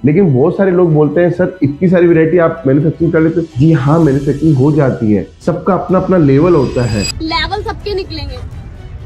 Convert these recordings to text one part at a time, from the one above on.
लेकिन बहुत सारे लोग बोलते हैं सर इतनी सारी वैरायटी आप मैन्युफैक्चरिंग कर लेते हो। जी हाँ, मैन्युफैक्चरिंग हो जाती है, सबका अपना अपना लेवल होता है। लेवल सबके निकलेंगे,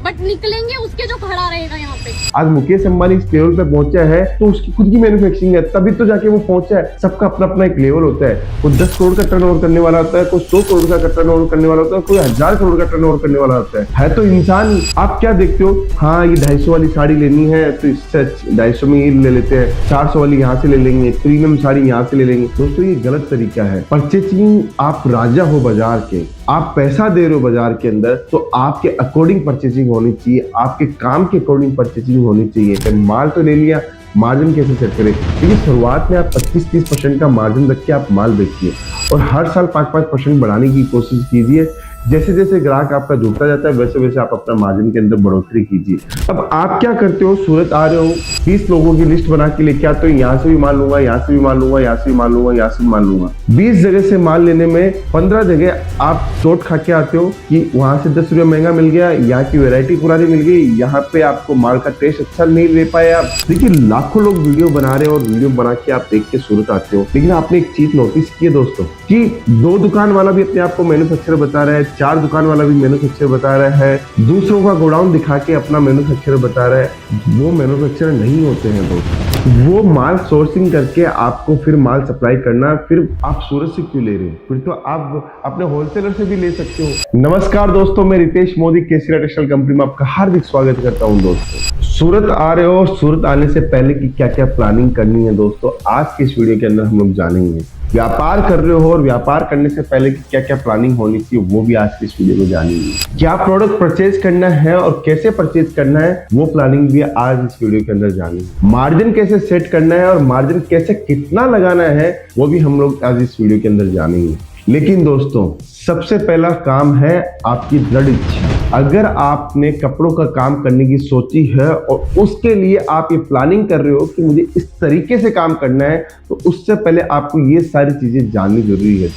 बट निकलेंगे उसके जो खड़ा रहेगा यहाँ पे। आज मुकेश अंबानी इस लेवल पे पहुंचा है तो उसकी खुद की मैन्युफैक्चरिंग है, तभी तो जाके वो पहुंचा है। सबका अपना अपना एक लेवल होता है। कोई 10 करोड़ का टर्नओवर करने वाला होता है, कोई 100 करोड़ का टर्नओवर करने वाला होता है, कोई 1000 करोड़ का टर्नओवर करने वाला होता है तो इंसान। आप क्या देखते हो, हाँ ये 250 वाली साड़ी लेनी है तो इससे 250 में ये ले लेते हैं, 400 वाली यहाँ से ले लेंगे, प्रीमियम साड़ी यहाँ से ले लेंगे। दोस्तों ये गलत तरीका है। परचेजिंग, आप राजा हो बाजार के, आप पैसा दे रहे हो बाजार के अंदर, तो आपके अकॉर्डिंग परचेजिंग होनी चाहिए, आपके काम के अकॉर्डिंग परचेजिंग होनी चाहिए। माल तो ले लिया, मार्जिन कैसे सेट करें? क्योंकि शुरुआत में आप 25-30% का मार्जिन रख के आप माल बेचिए और हर साल 5-5% बढ़ाने की कोशिश कीजिए। जैसे जैसे ग्राहक आपका जुड़ता जाता है वैसे वैसे आप अपना मार्जिन के अंदर बढ़ोतरी कीजिए। अब आप क्या करते हो, सूरत आ रहे हो, 20 लोगों की लिस्ट बना के लेके आते हो, यहाँ से भी माल लूंगा, यहाँ से भी माल लूंगा, यहाँ से भी माल लूंगा, यहाँ से भी माल लूंगा। 20 जगह से माल लेने में 15 जगह आप चोट खा के आते हो कि वहां से 10 रुपये महंगा मिल गया, यहाँ की वेरायटी पुरानी मिल गई, यहाँ पे आपको माल का टेस्ट अच्छा नहीं ले पाए आप। देखिए लाखों लोग वीडियो बना रहे हो और वीडियो बना के आप देख के सूरत आते हो, लेकिन आपने एक चीज नोटिस की है दोस्तों कि 2 दुकान वाला भी अपने आप को मैन्युफैक्चरर बता रहा है, 4 दुकान वाला भी मैन्युफैक्चरर बता रहा है, दूसरों का गोडाउन दिखा के अपना मैन्युफैक्चरर बता रहा है। वो मैन्युफैक्चरर नहीं होते हैं दोस्तों। वो माल सोर्सिंग करके आपको फिर माल सप्लाई करना, फिर आप सूरत से क्यों ले रहे हो? फिर तो आप अपने होलसेलर से भी ले सकते हो। नमस्कार दोस्तों, मैं रितेश मोदी केसरिया टेक्सटाइल कंपनी में आपका हार्दिक स्वागत करता हूं। दोस्तों सूरत आ रहे हो, सूरत आने से पहले की क्या क्या प्लानिंग करनी है दोस्तों, आज के इस वीडियो के अंदर हम लोग जानेंगे। व्यापार कर रहे हो और व्यापार करने से पहले की क्या क्या प्लानिंग होनी चाहिए वो भी आज की इस वीडियो में जानेंगे। क्या प्रोडक्ट परचेज करना है और कैसे परचेज करना है वो प्लानिंग भी आज इस वीडियो के अंदर जानेंगे। मार्जिन कैसे सेट करना है और मार्जिन कैसे कितना लगाना है वो भी हम लोग आज इस वीडियो के अंदर जानेंगे। लेकिन दोस्तों सबसे पहला काम है आपकी दृढ़ इच्छा। अगर आपने कपड़ों का काम करने की सोची है और उसके लिए आप ये प्लानिंग कर रहे हो कि मुझे इस तरीके से काम करना है, तो उससे पहले आपको ये सारी चीजें जाननी जरूरी है।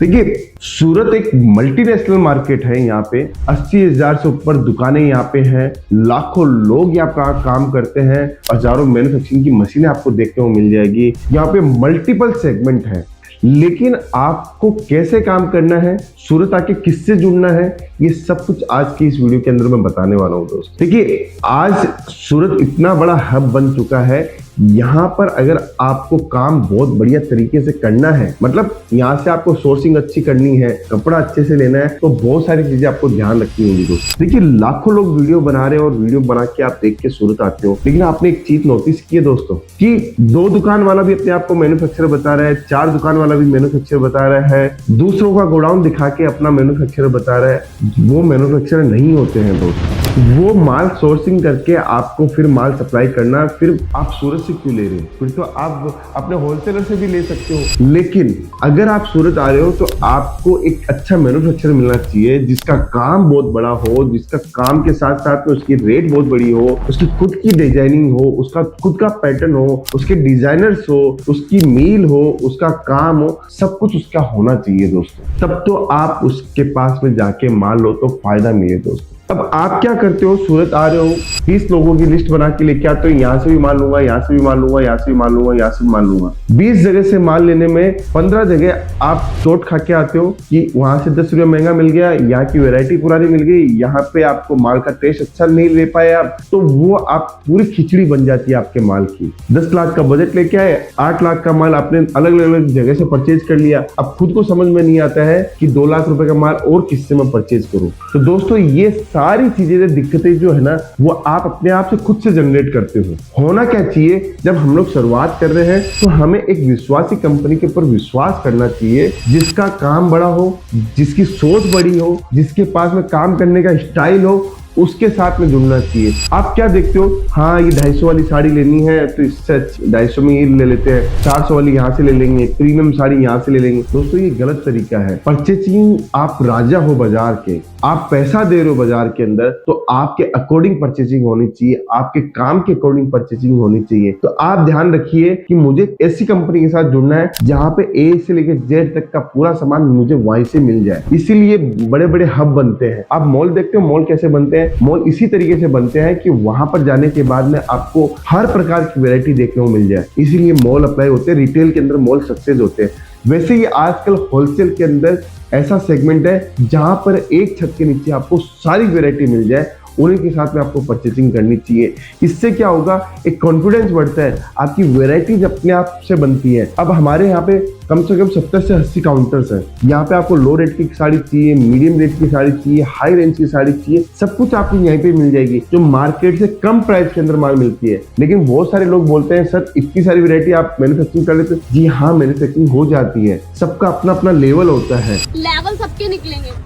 देखिए सूरत एक मल्टीनेशनल मार्केट है, यहाँ पे 80,000 से ऊपर दुकानें यहाँ पे हैं, लाखों लोग यहाँ का काम करते हैं, हजारों मैन्युफैक्चरिंग की मशीनें आपको देखने को मिल जाएगी। यहाँ पे मल्टीपल सेगमेंट है, लेकिन आपको कैसे काम करना है, सूरत आके किससे जुड़ना है, ये सब कुछ आज की इस वीडियो के अंदर मैं बताने वाला हूं दोस्त। देखिए आज सूरत इतना बड़ा हब बन चुका है, यहाँ पर अगर आपको काम बहुत बढ़िया तरीके से करना है, मतलब यहाँ से आपको सोर्सिंग अच्छी करनी है, कपड़ा अच्छे से लेना है, तो बहुत सारी चीजें आपको ध्यान रखनी होगी दोस्त। देखिए लाखों लोग वीडियो बना रहे हैं और वीडियो बना के आप देख के सूरत आते हो, लेकिन आपने एक चीज नोटिस की है दोस्तों कि 2 दुकान वाला भी अपने आप को मैन्युफैक्चरर बता रहा है, 4 दुकान वाला भी मैन्युफैक्चरर बता रहा है, दूसरों का गोडाउन दिखा के अपना मैन्युफैक्चरर बता रहा है। वो मैन्युफैक्चरर नहीं होते हैं दोस्त। वो माल सोर्सिंग करके आपको फिर माल सप्लाई करना, फिर आप सूरत से क्यों ले रहे हो? फिर तो आप अपने होलसेलर से भी ले सकते हो। लेकिन अगर आप सूरत आ रहे हो तो आपको एक अच्छा मैन्युफैक्चरर मिलना चाहिए जिसका काम बहुत बड़ा हो, जिसका काम के साथ साथ में उसकी रेट बहुत बड़ी हो, उसकी खुद की डिजाइनिंग हो, उसका खुद का पैटर्न हो, उसके डिजाइनर्स हो, उसकी मील हो, उसका काम हो, सब कुछ उसका होना चाहिए दोस्तों। तब तो आप उसके पास में जाके माल लो तो फायदा मिले दोस्तों। अब आप क्या करते हो, सूरत आ रहे हो, 20 लोगों की लिस्ट बना के लेके आते हो, यहाँ से भी माल लूंगा, यहाँ से भी माल लूंगा, यहाँ से भी माल लूंगा, यहाँ से भी माल लूंगा। 20 जगह से माल लेने में 15 जगह आप चोट खा के आते हो कि वहां से 10 रुपये महंगा मिल गया, यहाँ की वेरायटी पुरानी मिल गई, यहाँ पे आपको माल का टेस्ट अच्छा नहीं ले पाए आप, तो वो आप पूरी खिचड़ी बन जाती है आपके माल की। 10 लाख का बजट लेके आए, 8 लाख का माल आपने अलग अलग जगह से परचेज कर लिया, अब खुद को समझ में नहीं आता है कि 2 लाख रुपए का माल और किससे मैं परचेज करूं। तो दोस्तों ये सारी चीजें, दिक्कतें जो है ना, वो आप अपने आप से खुद से जनरेट करते हो। होना क्या चाहिए, जब हम लोग शुरुआत कर रहे हैं तो हमें एक विश्वासी कंपनी के ऊपर विश्वास करना चाहिए, जिसका काम बड़ा हो, जिसकी सोच बड़ी हो, जिसके पास में काम करने का स्टाइल हो, उसके साथ में जुड़ना चाहिए। आप क्या देखते हो, हाँ ये 250 वाली साड़ी लेनी है तो इससे 250 में ये ले लेते हैं, 400 वाली यहाँ से ले लेंगे, प्रीमियम साड़ी यहाँ से ले लेंगे। दोस्तों ये गलत तरीका है। परचेजिंग, आप राजा हो बाजार के, आप पैसा दे रहे हो बाजार के अंदर, तो आपके अकॉर्डिंग परचेजिंग होनी चाहिए, आपके काम के अकॉर्डिंग परचेजिंग होनी चाहिए। तो आप ध्यान रखिए कि मुझे ऐसी कंपनी के साथ जुड़ना है जहां पे ए से लेकर जेड तक का पूरा सामान मुझे वहीं से मिल जाए। इसीलिए बड़े बड़े हब बनते हैं। आप मॉल देखते हो, मॉल कैसे बनते हैं, हैं, मॉल इसी तरीके से बनते हैं कि वहां पर जाने के बाद में आपको हर प्रकार की वैरायटी देखने को मिल जाए, इसीलिए मॉल अप्लाई होते हैं, रिटेल के अंदर मॉल सक्सेस होते हैं। वैसे ही आजकल होलसेल के अंदर ऐसा सेगमेंट है जहां पर एक छत के नीचे आपको सारी वैरायटी मिल जाए, उन्हीं के साथ में आपको परचेसिंग करनी चाहिए। इससे क्या होगा, एक कॉन्फिडेंस बढ़ता है, आपकी वैरायटीज अपने आप से बनती है। अब हमारे यहाँ पे कम से कम 70 से 80 काउंटर्स हैं। यहाँ पे आपको लो रेट की साड़ी चाहिए, मीडियम रेट की साड़ी चाहिए, हाई रेंज की साड़ी चाहिए, सब कुछ आपको यहीं पे मिल जाएगी, जो मार्केट से कम प्राइस के अंदर माल मिलती है। लेकिन बहुत सारे लोग बोलते हैं सर इतनी सारी वैरायटी आप मैन्युफैक्चरिंग कर लेते हैं। जी हाँ, मैन्युफैक्चरिंग हो जाती है, सबका अपना अपना लेवल होता है। लेवल सबके निकलेंगे,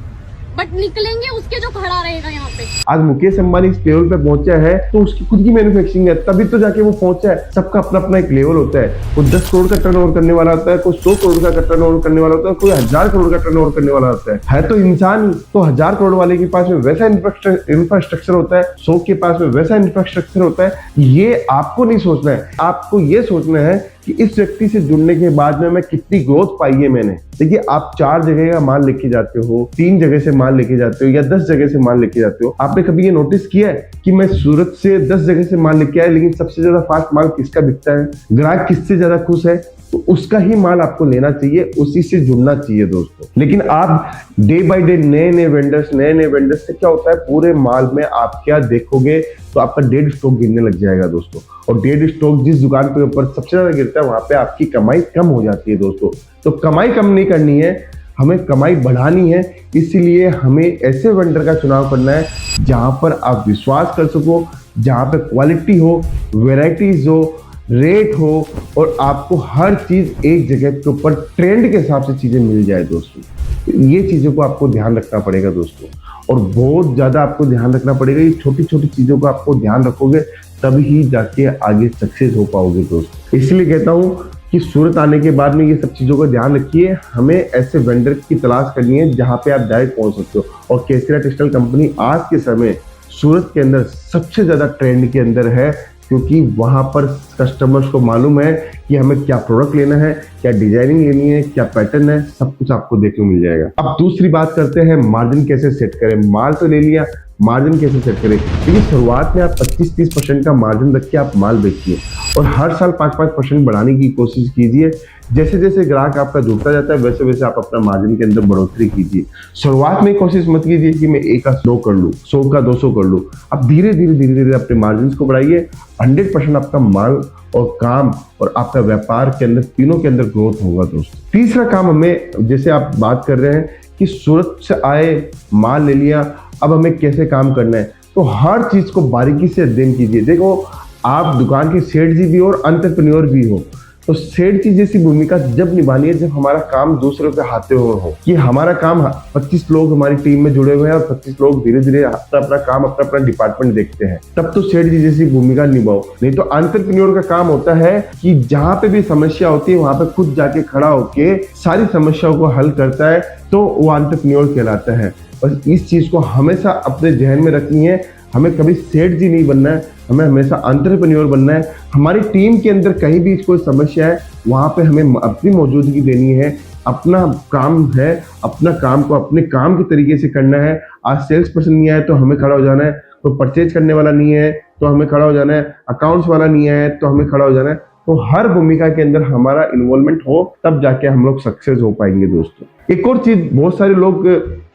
बट निकलेंगे उसके जो खड़ा रहेगा यहाँ पे। आज मुकेश अंबानी इस लेवल पे पहुंचा है तो उसकी खुद की मैन्युफैक्चरिंग है, तभी तो जाके वो पहुंचा है। सबका अपना अपना एक लेवल होता है। कोई 10 करोड़ का टर्नओवर करने वाला होता है, कोई 100 करोड़ का टर्नओवर करने वाला होता है, कोई 1000 करोड़ का टर्नओवर करने वाला होता है तो इंसान तो 1000 करोड़ वाले के पास में वैसा इंफ्रास्ट्रक्चर होता है, 100 के पास में वैसा इंफ्रास्ट्रक्चर होता है। ये आपको नहीं सोचना है, आपको ये सोचना है कि इस व्यक्ति से जुड़ने के बाद में मैं कितनी ग्रोथ पाई है मैंने। देखिए, आप 4 जगह का माल लेके जाते हो, 3 जगह से माल लेके जाते हो या 10 जगह से माल लेके जाते हो। आपने कभी ये नोटिस किया है कि मैं सूरत से 10 जगह से माल लेके आया, लेकिन सबसे ज्यादा फास्ट माल किसका बिकता है? ग्राहक किससे ज्यादा खुश है तो उसका ही माल आपको लेना चाहिए, उसी से जुड़ना चाहिए दोस्तों। लेकिन आप डे बाय डे नए नए वेंडर्स से क्या होता है, पूरे माल में आप क्या देखोगे तो आपका डेड स्टॉक गिरने लग जाएगा दोस्तों। और डेड स्टॉक जिस दुकान के ऊपर सबसे ज्यादा गिरता है, वहां पे आपकी कमाई कम हो जाती है दोस्तों। तो कमाई कम नहीं करनी है, हमें कमाई बढ़ानी है। इसीलिए हमें ऐसे वेंडर का चुनाव करना है जहां पर आप विश्वास कर सको, जहां पे क्वालिटी हो, वेराइटीज हो, रेट हो और आपको हर चीज एक जगह के ऊपर ट्रेंड के हिसाब से चीजें मिल जाए दोस्तों। ये चीजों को आपको ध्यान रखना पड़ेगा दोस्तों, और बहुत ज्यादा आपको ध्यान रखना पड़ेगा। ये छोटी छोटी चीजों को आपको ध्यान रखोगे तभी ही जाके आगे सक्सेस हो पाओगे दोस्तों। इसलिए कहता हूँ कि सूरत आने के बाद में ये सब चीजों का ध्यान रखिए। हमें ऐसे वेंडर की तलाश करनी है जहां पे आप डायरेक्ट पहुंच सकते हो, और केसरिया टेक्सटाइल कंपनी आज के समय सूरत के अंदर सबसे ज्यादा ट्रेंड के अंदर है, क्योंकि वहां पर कस्टमर्स को मालूम है कि हमें क्या प्रोडक्ट लेना है, क्या डिजाइनिंग लेनी है, क्या पैटर्न है, सब कुछ आपको देखने को मिल जाएगा। अब दूसरी बात करते हैं, मार्जिन कैसे सेट करें। माल तो ले लिया, मार्जिन कैसे सेट करें? क्योंकि शुरुआत में आप 25-30% का मार्जिन रख के आप माल बेचिए और हर साल 5-5% बढ़ाने की कोशिश कीजिए। जैसे जैसे ग्राहक आपका जुड़ता जाता है वैसे वैसे आप अपना मार्जिन के अंदर बढ़ोतरी कीजिए। शुरुआत में कोशिश मत कीजिए कि मैं 1 का 100 कर लूँ, 100 का 200 कर लूँ। आप धीरे धीरे अपने मार्जिन को बढ़ाइए। 100% आपका माल और काम और आपका व्यापार के अंदर, तीनों के अंदर ग्रोथ होगा दोस्तों। तीसरा काम, हमें जैसे आप बात कर रहे हैं कि सूरत से आए, माल ले लिया, अब हमें कैसे काम करना है, तो हर चीज को बारीकी से अध्ययन कीजिए। देखो, आप दुकान के सेठ जी भी हो और एंटरप्रेन्योर भी हो, तो सेठ जी जैसी भूमिका जब निभानी है जब हमारा काम दूसरों पे हाथे हुए हो, कि हमारा काम 25 लोग हमारी टीम में जुड़े हुए हैं और 25 लोग धीरे धीरे अपना काम, अपना डिपार्टमेंट देखते हैं, तब तो सेठ जी जैसी भूमिका निभाओ। नहीं तो एंटरप्रेन्योर का काम होता है कि जहां पे भी समस्या होती है वहां पे खुद जाके खड़ा होके सारी समस्याओं को हल करता है, तो वो एंटरप्रेन्योर कहलाता है। बस इस चीज को हमेशा अपने जहन में रखनी है। हमें कभी सेठ जी नहीं बनना है, हमें हमेशा एंटरप्रेन्योर बनना है। हमारी टीम के अंदर कहीं भी कोई समस्या है, वहां पे हमें अपनी मौजूदगी देनी है। अपना काम है, अपना काम को अपने काम के तरीके से करना है। आज सेल्स पर्सन नहीं आया तो हमें खड़ा हो जाना है, कोई परचेज करने वाला नहीं है तो हमें खड़ा हो जाना है, अकाउंट्स वाला नहीं है तो हमें खड़ा हो जाना है। तो हर भूमिका के अंदर हमारा इन्वॉल्वमेंट हो, तब जाके हम लोग सक्सेस हो पाएंगे दोस्तों। एक और चीज, बहुत सारे लोग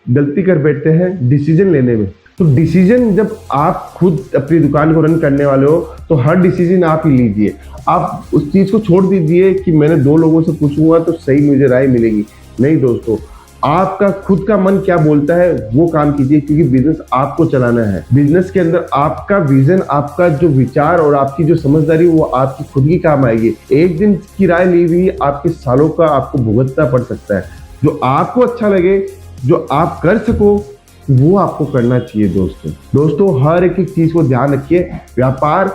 गलती कर बैठते हैं डिसीजन लेने में। तो डिसीजन जब आप खुद अपनी दुकान को रन करने वाले हो तो हर डिसीजन आप ही लीजिए। आप उस चीज को छोड़ दीजिए कि मैंने 2 लोगों से पूछूंगा तो सही मुझे राय मिलेगी। नहीं दोस्तों, आपका खुद का मन क्या बोलता है वो काम कीजिए, क्योंकि बिजनेस आपको चलाना है। बिजनेस के अंदर आपका विजन, आपका जो विचार और आपकी जो समझदारी वो आपकी खुद की काम आएगी। एक दिन की राय ली हुई आपके सालों का आपको भुगतना पड़ सकता है। जो आपको अच्छा लगे, जो आप कर सको, वो आपको करना चाहिए दोस्तों। हर एक चीज को ध्यान रखिए। व्यापार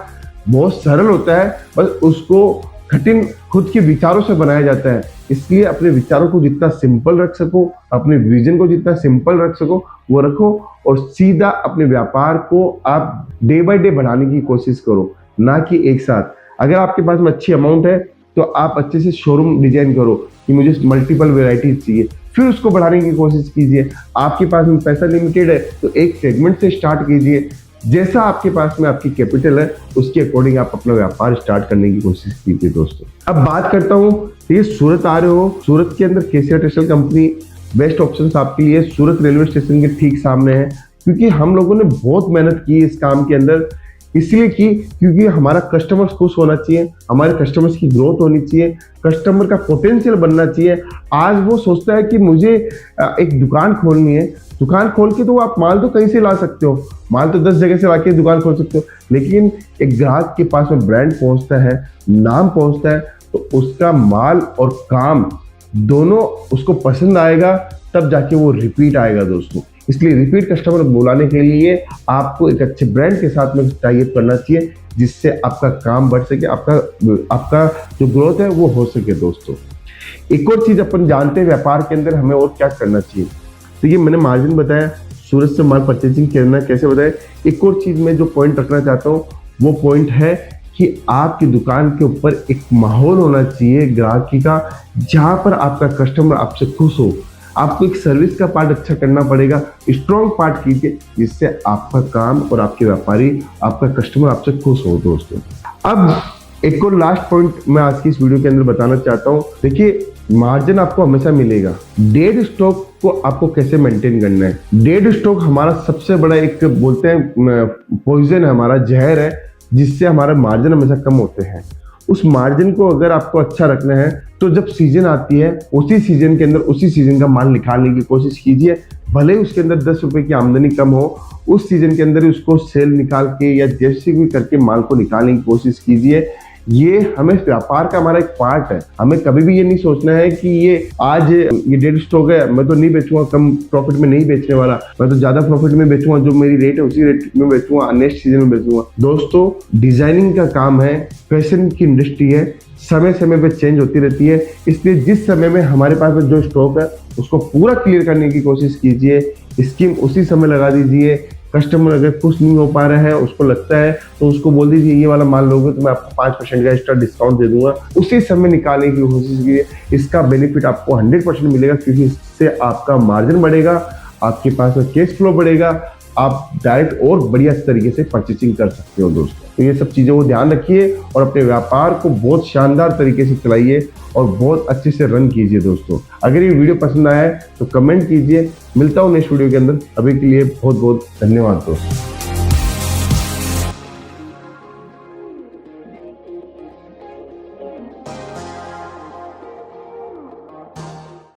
बहुत सरल होता है, बस उसको कठिन खुद के विचारों से बनाया जाता है। इसलिए अपने विचारों को जितना सिंपल रख सको, अपने विजन को जितना सिंपल रख सको वो रखो, और सीधा अपने व्यापार को आप डे बाय डे बढ़ाने की कोशिश करो, ना कि एक साथ। अगर आपके पास में अच्छी अमाउंट है तो आप अच्छे से शोरूम डिजाइन करो कि मुझे मल्टीपल वेराइटीज चाहिए, फिर उसको बढ़ाने की कोशिश कीजिए। आपके पास में पैसा लिमिटेड है तो एक सेगमेंट से स्टार्ट कीजिए। जैसा आपके पास में आपकी कैपिटल है उसके अकॉर्डिंग आप अपना व्यापार स्टार्ट करने की कोशिश कीजिए दोस्तों। अब बात करता हूँ, ये सूरत आ रहे हो, सूरत के अंदर KCR textile company best option आपके लिए सूरत रेलवे स्टेशन के ठीक सामने है। क्योंकि हम लोगों ने बहुत मेहनत की इस काम के अंदर, इसलिए की क्योंकि हमारा कस्टमर्स खुश होना चाहिए, हमारे कस्टमर्स की ग्रोथ होनी चाहिए, कस्टमर का पोटेंशियल बनना चाहिए। आज वो सोचता है कि मुझे एक दुकान खोलनी है, दुकान खोल के तो आप माल तो कहीं से ला सकते हो, माल तो 10 जगह से लाके दुकान खोल सकते हो, लेकिन एक ग्राहक के पास में ब्रांड पहुंचता है, नाम पहुंचता है, तो उसका माल और काम दोनों उसको पसंद आएगा, तब जाके वो रिपीट आएगा दोस्तों। इसलिए रिपीट कस्टमर बुलाने के लिए आपको एक अच्छे ब्रांड के साथ में टाई अप करना चाहिए, जिससे आपका काम बढ़ सके, आपका जो ग्रोथ है वो हो सके दोस्तों। एक और चीज अपन जानते हैं व्यापार के अंदर हमें और क्या करना चाहिए। तो ये मैंने मार्जिन बताया, सूरत से माल परचेजिंग करना कैसे बताया। एक और चीज मैं जो पॉइंट रखना चाहता हूँ वो पॉइंट है कि आपकी दुकान के ऊपर एक माहौल होना चाहिए ग्राहकी का, जहां पर आपका कस्टमर आपसे खुश हो। आपको एक सर्विस का पार्ट अच्छा करना पड़ेगा, स्ट्रॉन्ग पार्ट कीजिए, जिससे आपका काम और आपके व्यापारी, आपका कस्टमर आपसे खुश हो दोस्तों। अब एक और लास्ट पॉइंट मैं आज की इस वीडियो के अंदर बताना चाहता हूँ। देखिए, मार्जिन आपको हमेशा मिलेगा, डेड स्टॉक को आपको कैसे मेंटेन करना है। डेड स्टॉक हमारा सबसे बड़ा एक बोलते हैं पॉइजन है, हमारा जहर है, जिससे हमारा मार्जिन हमेशा कम होते हैं। उस मार्जिन को अगर आपको अच्छा रखना है तो जब सीजन आती है उसी सीजन के अंदर उसी सीजन का माल निकालने की कोशिश कीजिए। भले ही उसके अंदर 10 रुपए की आमदनी कम हो, उस सीजन के अंदर ही उसको सेल निकाल के या जैसे भी करके माल को निकालने की कोशिश कीजिए। ये हमें व्यापार का हमारा एक पार्ट है। हमें कभी भी ये नहीं सोचना है कि ये आज ये डेड स्टॉक है, मैं तो नहीं बेचूंगा, कम प्रॉफिट में नहीं बेचने वाला, मैं तो ज्यादा प्रॉफिट में बेचूंगा, जो मेरी रेट है उसी रेट में बेचूंगा, नेक्स्ट सीजन में बेचूंगा। दोस्तों, डिजाइनिंग का काम है, फैशन की इंडस्ट्री है, समय समय पे चेंज होती रहती है। इसलिए जिस समय में हमारे पास में जो स्टॉक है उसको पूरा क्लियर करने की कोशिश कीजिए, स्कीम उसी समय लगा दीजिए। कस्टमर अगर खुश नहीं हो पा रहा है, उसको लगता है, तो उसको बोल दीजिए ये वाला माल लोगे तो मैं आपको 5% का एक्स्ट्रा डिस्काउंट दे दूंगा, उसी समय निकालने की कोशिश कीजिए। इसका बेनिफिट आपको 100% मिलेगा, क्योंकि इससे आपका मार्जिन बढ़ेगा, आपके पास में कैश फ्लो बढ़ेगा, आप डायरेक्ट और बढ़िया तरीके से परचेसिंग कर सकते हो दोस्तों। तो ये सब चीज़ों को ध्यान रखिए और अपने व्यापार को बहुत शानदार तरीके से चलाइए और बहुत अच्छे से रन कीजिए दोस्तों। अगर ये वीडियो पसंद आया है तो कमेंट कीजिए। मिलता हूँ नेक्स्ट वीडियो के अंदर, अभी के लिए बहुत बहुत धन्यवाद दोस्तों।